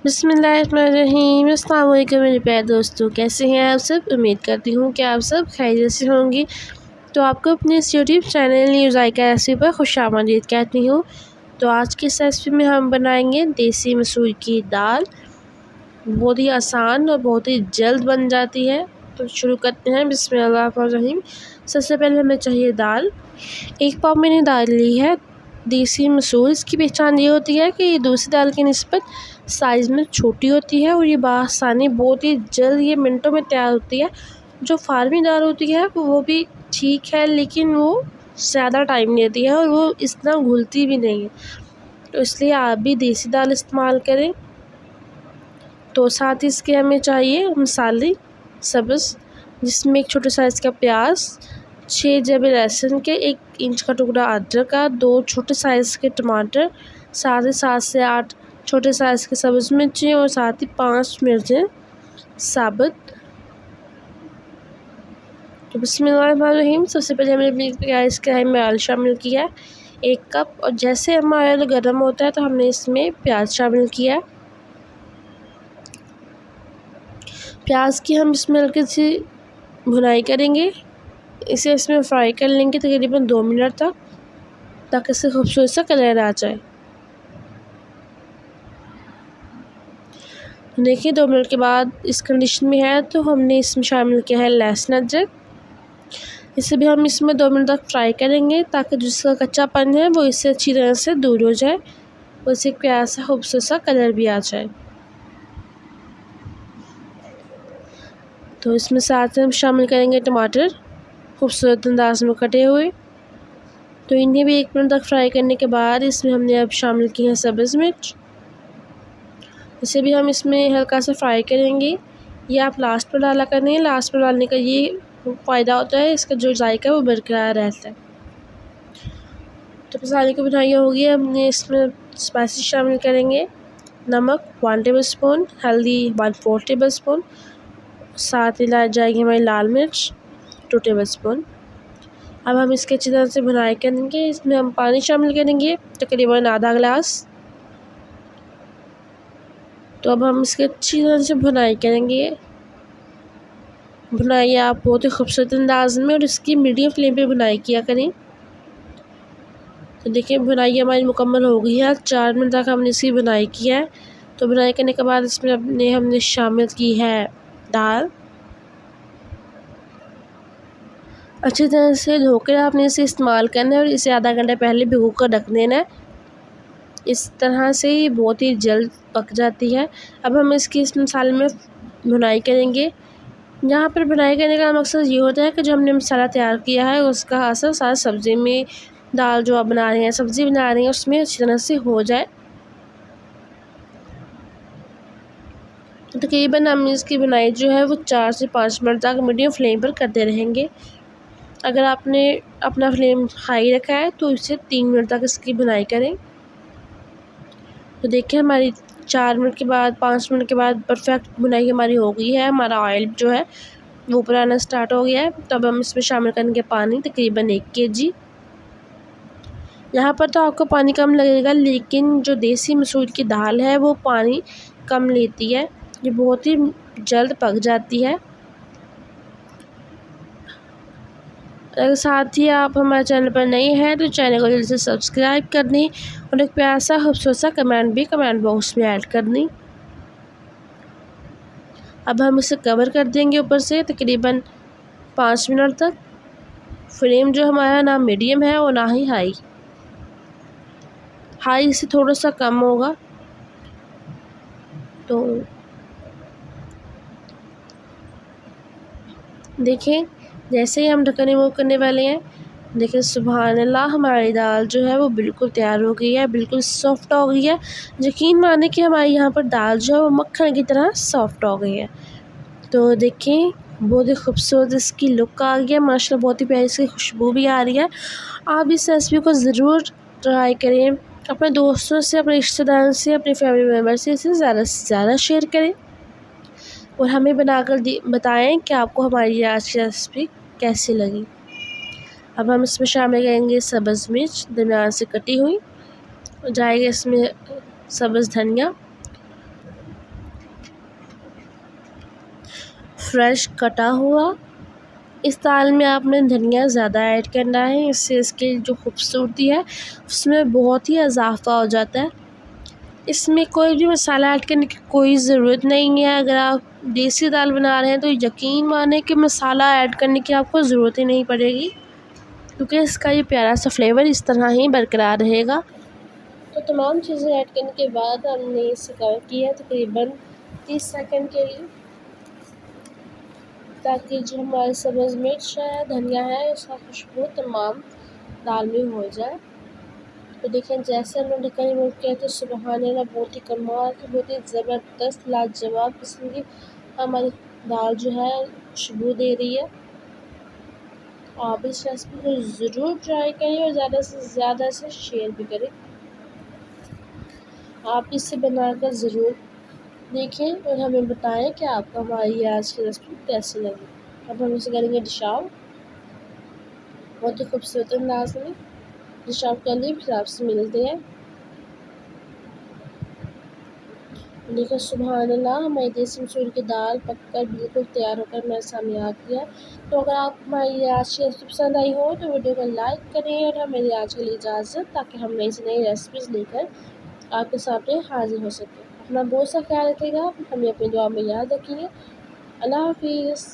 बिस्मिल्लाहिर्रहमानिर्रहीम। अस्सलाम वालेकुम मेरे प्यारे दोस्तों, कैसे हैं आप सब। उम्मीद करती हूँ कि आप सब खैरियत से होंगी। तो आपको अपने इस यूट्यूब चैनल न्यू ज़ायका रेसिपी पर खुशामदीद कहती हूँ। तो आज की इस रेसिपी में हम बनाएंगे देसी मसूर की दाल। बहुत ही आसान और बहुत ही जल्द बन जाती है। तो शुरू करते हैं। बिस्मिल्लाहिर्रहमानिर्रहीम। सबसे पहले हमें चाहिए दाल। 1 पाव मैंने दाल ली है देसी मसूर। इसकी पहचान ये होती है कि ये दूसरी दाल की निस्बत साइज़ में छोटी होती है और ये बासानी बहुत ही जल्द ये मिनटों में तैयार होती है। जो फार्मी दाल होती है वो भी ठीक है, लेकिन वो ज़्यादा टाइम लेती है और वो इतना घुलती भी नहीं है। तो इसलिए आप भी देसी दाल इस्तेमाल करें। तो साथ ही इसके हमें चाहिए मसाले सब्ज़, जिसमें 1 छोटे साइज़ का प्याज, 6 जबे लहसुन के, 1 इंच का टुकड़ा अदरक का, 2 छोटे साइज़ के टमाटर, साथ ही 7 से 8 छोटे साइज़ के सब्ज़ मिर्ची और साथ ही 5 मिर्चें साबुत। तो बिस्मिल्लाहिर्रहमानिर्रहीम। सबसे पहले हमने गैस कढ़ाई में ऑयल शामिल किया 1 कप, और जैसे हमारा ऑयल गर्म होता है तो हमने इसमें प्याज शामिल किया। प्याज की हम इसमें हल्की सी भुनाई करेंगे। इसे इसमें फ्राई कर लेंगे तकरीबन 2 मिनट तक, ताकि इससे खूबसूरत सा कलर आ जाए। देखिए 2 मिनट के बाद इस कंडीशन में है तो हमने इसमें शामिल किया है लहसुन अदरक। इसे भी हम इसमें 2 मिनट तक फ्राई करेंगे, ताकि जिसका कच्चापन है वो इससे अच्छी तरह से दूर हो जाए और इसे प्याज सा खूबसूरत सा कलर भी आ जाए। तो इसमें साथ हम शामिल करेंगे टमाटर खूबसूरत अंदाज में कटे हुए। तो इन्हें भी 1 मिनट तक फ्राई करने के बाद इसमें हमने अब शामिल की है सब्ज़ मिर्च। इसे भी हम इसमें हल्का सा फ्राई करेंगे। ये आप लास्ट पर डाला करें। लास्ट पर डालने का ये फ़ायदा होता है, इसका जो जायका है वो बरकरार रहता है। तो मसाले की बुनाई होगी। हमने इसमें स्पाइसेस शामिल करेंगे। नमक 1 टेबलस्पून, हल्दी 1/4 टेबलस्पून, साथ ही जाएगी हमारी लाल मिर्च 2 टेबलस्पून। अब हम इसके अच्छी तरह से भुनाई करेंगे। इसमें हम पानी शामिल करेंगे तकरीबन आधा गिलास। तो अब हम इसके अच्छी तरह से भुनाई करेंगे। भुनाई आप बहुत ही खूबसूरत अंदाज में और इसकी मीडियम फ्लेम पे भुनाई किया करें। तो देखिए भुनाई हमारी मुकम्मल हो गई है। 4 मिनट तक हमने इसकी भुनाई किया है। तो भुनाई करने के बाद इसमें हमने शामिल की है दाल। अच्छी तरह से धोकर आपने इसे इस्तेमाल करना है और इसे आधा घंटा पहले भिगो कर रख देना है। इस तरह से ये बहुत ही जल्द पक जाती है। अब हम इसकी इस मसाले में भुनाई करेंगे। यहाँ पर भुनाई करने का मकसद ये होता है कि जो हमने मसाला तैयार किया है उसका असर सारा सब्ज़ी में, दाल जो आप बना रहे हैं, सब्ज़ी बना रहे हैं, उसमें अच्छी तरह से हो जाए। तकरीबन हम इसकी भुनाई जो है वो 4 से 5 मिनट तक मीडियम फ्लेम पर करते रहेंगे। अगर आपने अपना फ्लेम हाई रखा है तो इसे 3 मिनट तक इसकी भुनाई करें। तो देखिए हमारी 4 मिनट के बाद, 5 मिनट के बाद परफेक्ट भुनाई हमारी हो गई है। हमारा ऑयल जो है वो ऊपर आना स्टार्ट हो गया है। तब हम इसमें शामिल करेंगे पानी तकरीबन 1 kg। यहाँ पर तो आपको पानी कम लगेगा, लेकिन जो देसी मसूर की दाल है वो पानी कम लेती है। ये बहुत ही जल्द पक जाती है। अगर साथ ही आप हमारे चैनल पर नए हैं तो चैनल को जल्दी से सब्सक्राइब कर दें और एक प्यारा सा खूबसूरत सा कमेंट भी कमेंट बॉक्स में ऐड कर दें। अब हम इसे कवर कर देंगे ऊपर से तकरीबन 5 मिनट तक। फ्लेम जो हमारा ना मीडियम है और ना ही हाई। हाई से थोड़ा सा कम होगा। तो देखें जैसे ही हम ढक्कन रिमूव करने वाले हैं, देखिए सुभान अल्लाह, हमारी दाल जो है वो बिल्कुल तैयार हो गई है, बिल्कुल सॉफ्ट हो गई है। यकीन माने कि हमारी यहाँ पर दाल जो है वो मक्खन की तरह सॉफ्ट हो गई है। तो देखें बहुत ही खूबसूरत इसकी लुक आ गई है माशाल्लाह, बहुत ही प्यारी इसकी खुशबू भी आ रही है। आप इस रेसिपी को ज़रूर ट्राई करें। अपने दोस्तों से, अपने रिश्तेदारों से, अपने फैमिली मेम्बर से इसे ज़्यादा से ज़्यादा शेयर करें और हमें बनाकर बताएं कि आपको हमारी आज की रेसिपी कैसी लगी। अब हम इसमें शामिल करेंगे सब्ज़ मिर्च दरमियान से कटी हुई, जाएगा इसमें सब्ज़ धनिया, फ्रेश कटा हुआ। इस दाल में आपने धनिया ज़्यादा ऐड करना है, इससे इसकी जो खूबसूरती है उसमें बहुत ही इजाफा हो जाता है। इसमें कोई भी मसाला ऐड करने की कोई ज़रूरत नहीं है। अगर आप देसी दाल बना रहे हैं तो यकीन माने कि मसाला ऐड करने की आपको ज़रूरत ही नहीं पड़ेगी, क्योंकि इसका ये प्यारा सा फ्लेवर इस तरह ही बरकरार रहेगा। तो तमाम चीज़ें ऐड करने के बाद हमने इसे कवर किया तकरीबन 30 सेकंड के लिए, ताकि जो हमारी सब्ज़ मिर्च है, धनिया है, उसका खुशबू तमाम दाल में हो जाए। तो देखें जैसे हमने ढक्कन रिमूव किया तो सुबहानअल्लाह बहुत ही कमाल की, बहुत ही ज़बरदस्त लाजवाब किस्म की हमारी दाल जो है खुशबू दे रही है। आप इस रेसिपी को ज़रूर ट्राई करें और ज़्यादा से ज़्यादा से शेयर भी करें। आप इसे बनाकर ज़रूर देखें और हमें बताएं कि आपको हमारी आज की रेसिपी कैसी लगी। अब हम इसे करेंगे डिश आउट बहुत ही खूबसूरत अंदाज में। डिश आउट कर लिए, फिर आपसे मिलते हैं। देखो सुबहानअल्लाह, हमारी देसी मसूर की दाल पककर बिल्कुल तैयार होकर मेरे सामने आ गया। तो अगर आप हमारी आज की रेसिपी पसंद आई हो तो वीडियो को लाइक करें और हमें आज के लिए इजाज़त, ताकि हम नई से नई रेसिपीज़ लेकर आपके सामने हाजिर हो सकें। अपना बहुत सा ख्याल रखिएगा, हमें अपनी दुआ में याद रखिए। अल्लाह हाफिज़।